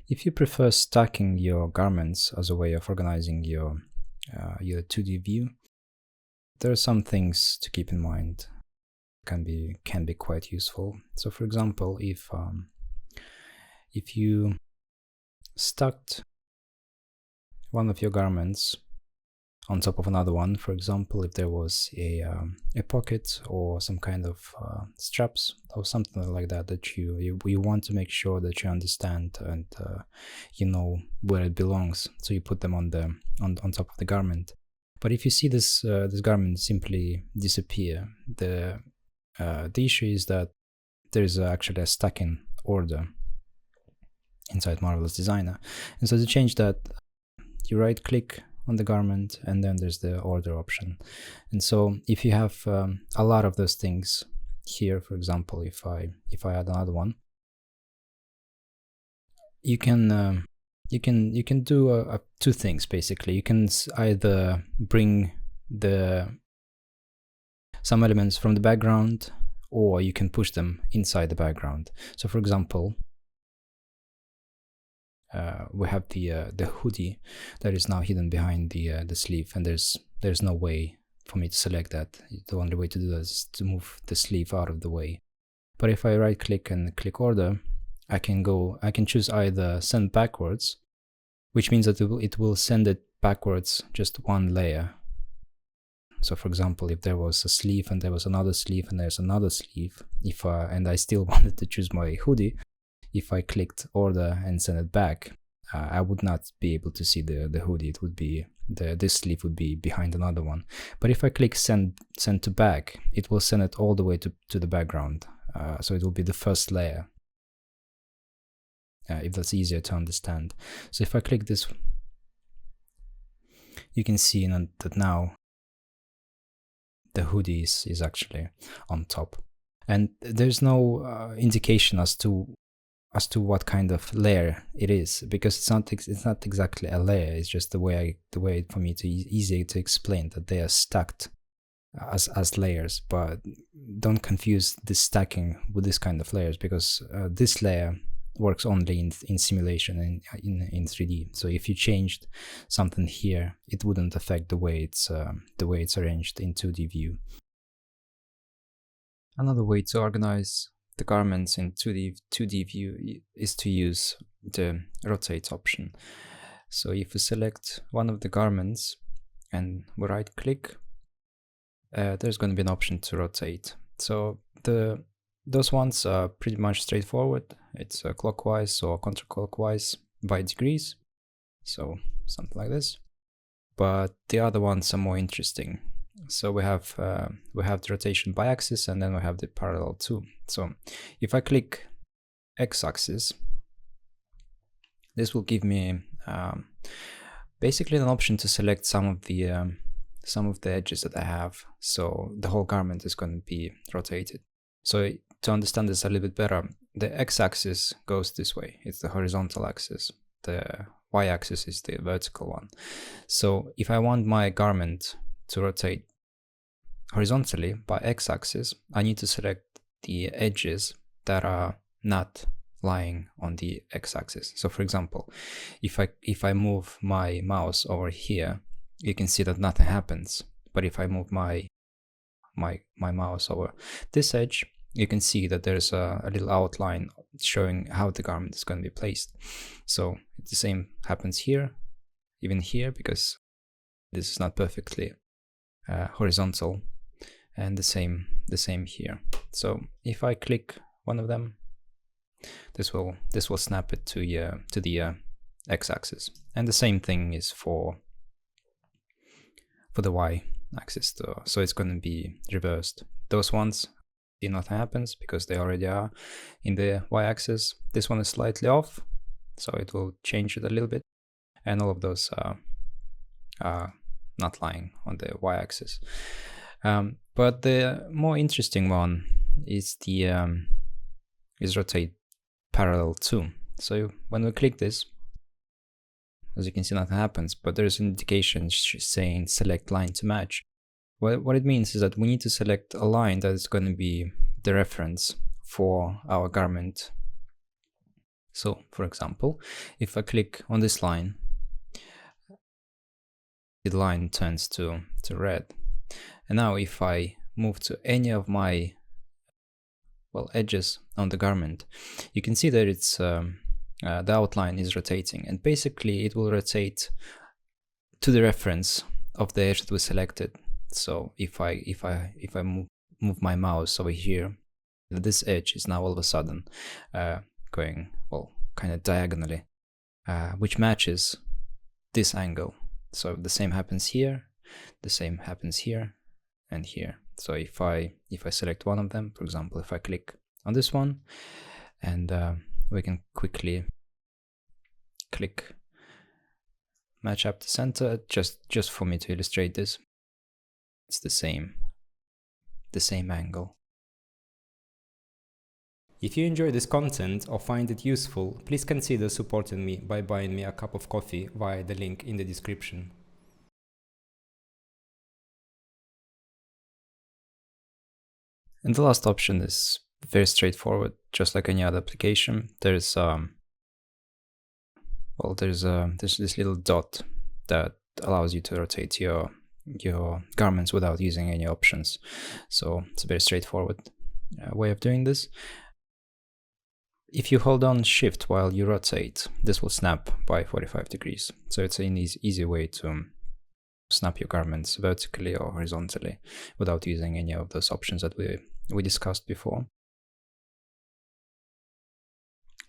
If you prefer stacking your garments as a way of organizing your 2D view, there are some things to keep in mind. Can be quite useful. So, for example, if you stacked one of your garments on top of another one, for example, if there was a pocket or some kind of straps or something like that that you want to make sure that you understand and you know where it belongs, so you put them on top of the garment. But if you see this garment simply disappear, the issue is that there is actually a stacking order inside Marvelous Designer, and so to change that, you right click on the garment and then there's the order option. And so if you have a lot of those things here, for example, if I add another one, you can do two things basically. You can either bring some elements from the background, or you can push them inside the background. So for example, we have the hoodie that is now hidden behind the sleeve, and there's no way for me to select that. The only way to do that is to move the sleeve out of the way. But if I right click and click order, I can choose either send backwards, which means that it will send it backwards just one layer. So for example, if there was a sleeve and there was another sleeve and there's another sleeve, and I still wanted to choose my hoodie, if I clicked order and send it back, I would not be able to see the hoodie. It would be this sleeve would be behind another one. But if I click send to back, it will send it all the way to the background. So it will be the first layer, if that's easier to understand. So if I click this, you can see that now the hoodie is actually on top, and there's no indication as to what kind of layer it is, because it's not exactly a layer. It's just the way for me to easy to explain that they are stacked as layers. But don't confuse this stacking with this kind of layers, because this layer works only in simulation in 3D. So if you changed something here, it wouldn't affect the way it's arranged in 2D view. Another way to organize the garments in 2D view is to use the rotate option. So if we select one of the garments and we right click, there's going to be an option to rotate. So those ones are pretty much straightforward. It's clockwise or counterclockwise by degrees, so something like this. But the other ones are more interesting. So we have the rotation by axis, and then we have the parallel too. So if I click x-axis, this will give me basically an option to select some of the edges that I have. So the whole garment is going to be rotated. So to understand this a little bit better, the x-axis goes this way. It's the horizontal axis. The y-axis is the vertical one. So if I want my garment to rotate horizontally by x-axis, I need to select the edges that are not lying on the x-axis. So for example, if I move my mouse over here, you can see that nothing happens. But if I move my mouse over this edge, you can see that there's a little outline showing how the garment is going to be placed. So the same happens here, even here, because this is not perfectly horizontal, and the same here. So if I click one of them, this will snap it to the x-axis, and the same thing is for the y-axis too. So it's going to be reversed. Those ones, nothing happens because they already are in the y-axis. This one is slightly off, so it will change it a little bit, and all of those are not lying on the y-axis. But the more interesting one is is rotate parallel to. So when we click this, as you can see, nothing happens, but there's an indication saying select line to match. What it means is that we need to select a line that is going to be the reference for our garment So for example, if I click on this line, the line turns to red. And now if I move to any of my edges on the garment, you can see that it's the outline is rotating, and basically it will rotate to the reference of the edge that we selected. So if I move my mouse over here, this edge is now all of a sudden going kind of diagonally, which matches this angle. So the same happens here, the same happens here and here. So if I select one of them, for example, if I click on this one, and we can quickly click match up the center, just for me to illustrate this. It's the same angle. If you enjoy this content or find it useful, please consider supporting me by buying me a cup of coffee via the link in the description. And the last option is very straightforward, just like any other application. There's this little dot that allows you to rotate your garments without using any options. So it's a very straightforward way of doing this. If you hold on Shift while you rotate, this will snap by 45 degrees. So it's an easy way to snap your garments vertically or horizontally without using any of those options that we discussed before.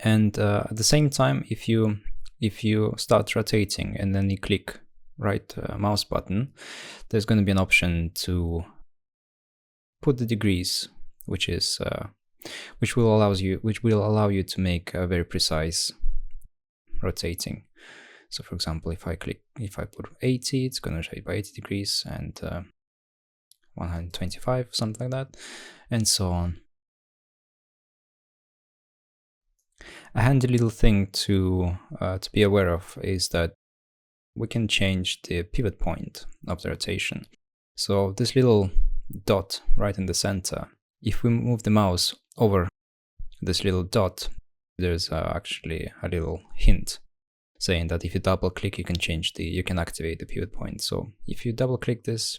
And at the same time, if you start rotating and then you click right mouse button, there's going to be an option to put the degrees, which will allow you to make a very precise rotating. So for example, if I put 80, it's going to rotate by 80 degrees, and 125, something like that, and so on. A handy little thing to be aware of is that we can change the pivot point of the rotation. So this little dot right in the center, if we move the mouse over this little dot, there's actually a little hint saying that if you double click, you can activate the pivot point. So if you double click this,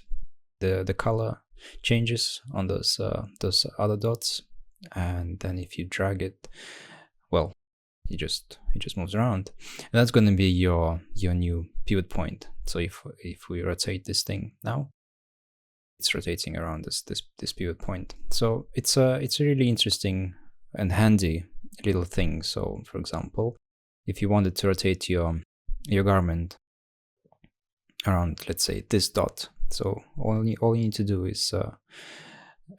the color changes on those other dots, and then if you drag it, it just moves around, and that's going to be your new pivot point. So if we rotate this thing now, it's rotating around this pivot point. So it's a really interesting and handy little thing. So for example, if you wanted to rotate your garment around, let's say, this dot, so all you need to do is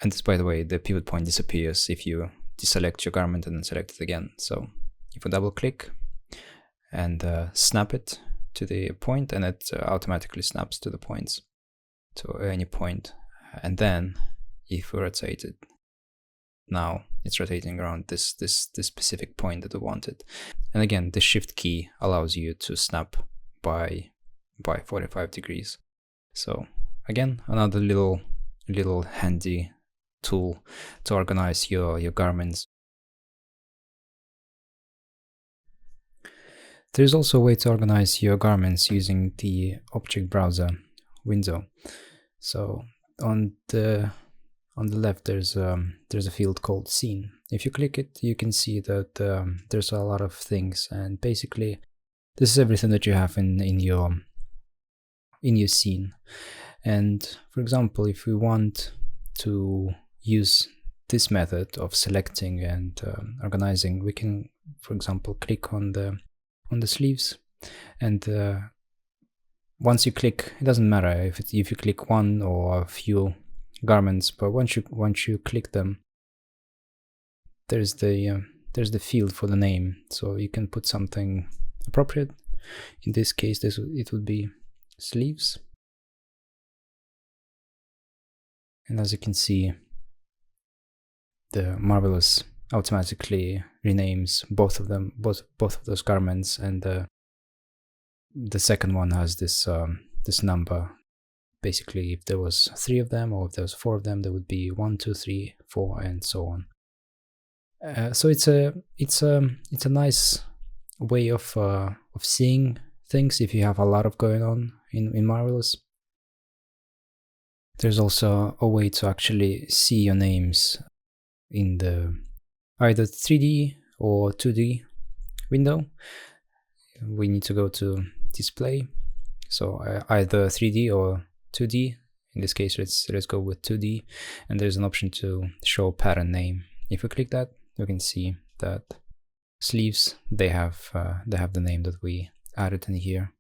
and this, by the way, the pivot point disappears if you deselect your garment and then select it again. So if we double click and snap it to the point, and it automatically snaps to the points, to any point. And then if we rotate it, now it's rotating around this specific point that we wanted. And again, the Shift key allows you to snap by 45 degrees. So again, another little handy tool to organize your garments. There's also a way to organize your garments using the object browser window. So on the left, there's a field called Scene. If you click it, you can see that there's a lot of things, and basically this is everything that you have in your scene. And for example, if we want to use this method of selecting and organizing, we can, for example, click on the sleeves, and once you click, it doesn't matter if you click one or a few garments, but once you click them, there's the field for the name, so you can put something appropriate. In this case, it would be sleeves, and as you can see, the Marvelous automatically renames both of those garments, and the second one has this number. Basically, if there was 3 of them, or if there was 4 of them, there would be 1, 2, 3, 4, and so on. So it's a nice way of seeing things if you have a lot of going on in Marvelous. There's also a way to actually see your names in the either 3D or 2D window. We need to go to display, so either 3D or 2D. In this case, let's go with 2D, and there's an option to show pattern name. If we click that, you can see that sleeves, they have the name that we added in here.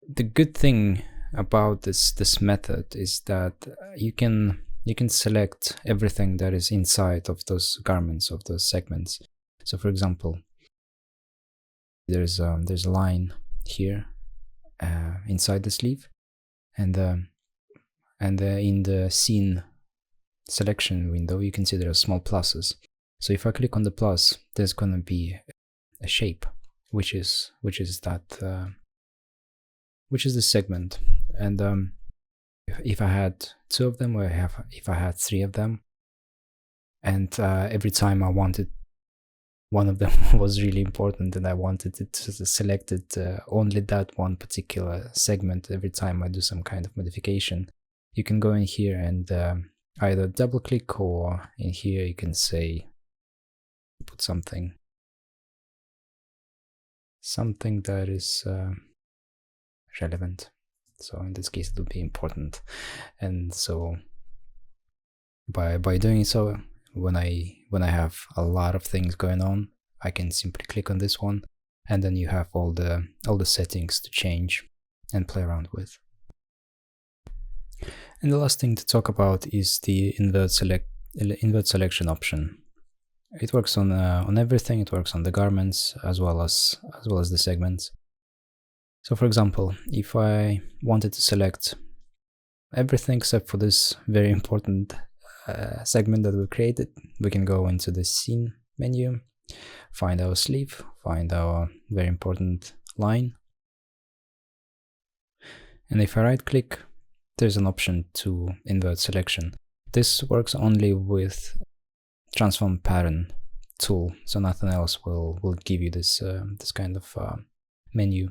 The good thing about this method is that you can select everything that is inside of those garments, of those segments. So for example, there's a line here inside the sleeve, and in the scene selection window you can see there are small pluses. So if I click on the plus, there's gonna be a shape, which is the segment. And if I had 2 of them, or if I had 3 of them, and every time I wanted one of them was really important and I wanted it to select it only that one particular segment every time I do some kind of modification, you can go in here and either double click, or in here you can say, put something that is relevant. So in this case it would be important. And so by doing so, when I have a lot of things going on, I can simply click on this one, and then you have all the settings to change and play around with. And the last thing to talk about is the invert selection option. It works on everything. It works on the garments as well as the segments. So for example, if I wanted to select everything except for this very important segment that we created, we can go into the scene menu, find our sleeve, find our very important line, and if I right click, there's an option to invert selection. This works only with transform pattern tool, so nothing else will give you this kind of menu.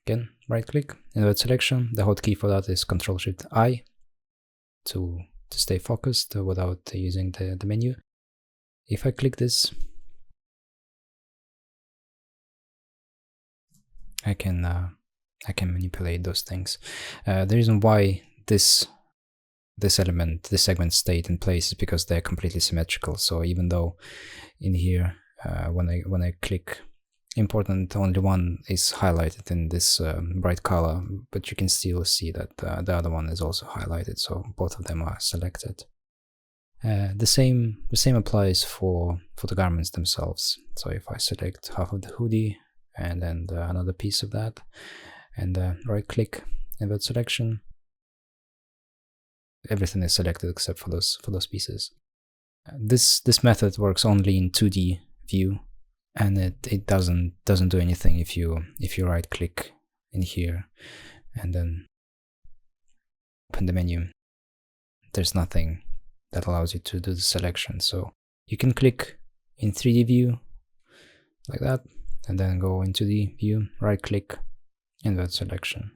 Again, right click, invert selection. The hotkey for that is Ctrl-Shift-I to stay focused without using the menu. If I click this, I can manipulate those things. The reason why this segment stayed in place is because they're completely symmetrical. So even though in here, when I click important, only one is highlighted in this bright color, but you can still see that the other one is also highlighted, so both of them are selected. The same applies for the garments themselves. So if I select half of the hoodie and then another piece of that, and right click, invert selection, everything is selected except for those pieces. This method works only in 2D view, and it doesn't do anything if you right click in here and then open the menu. There's nothing that allows you to do the selection. So you can click in 3D view like that, and then go into the view, right click, invert selection.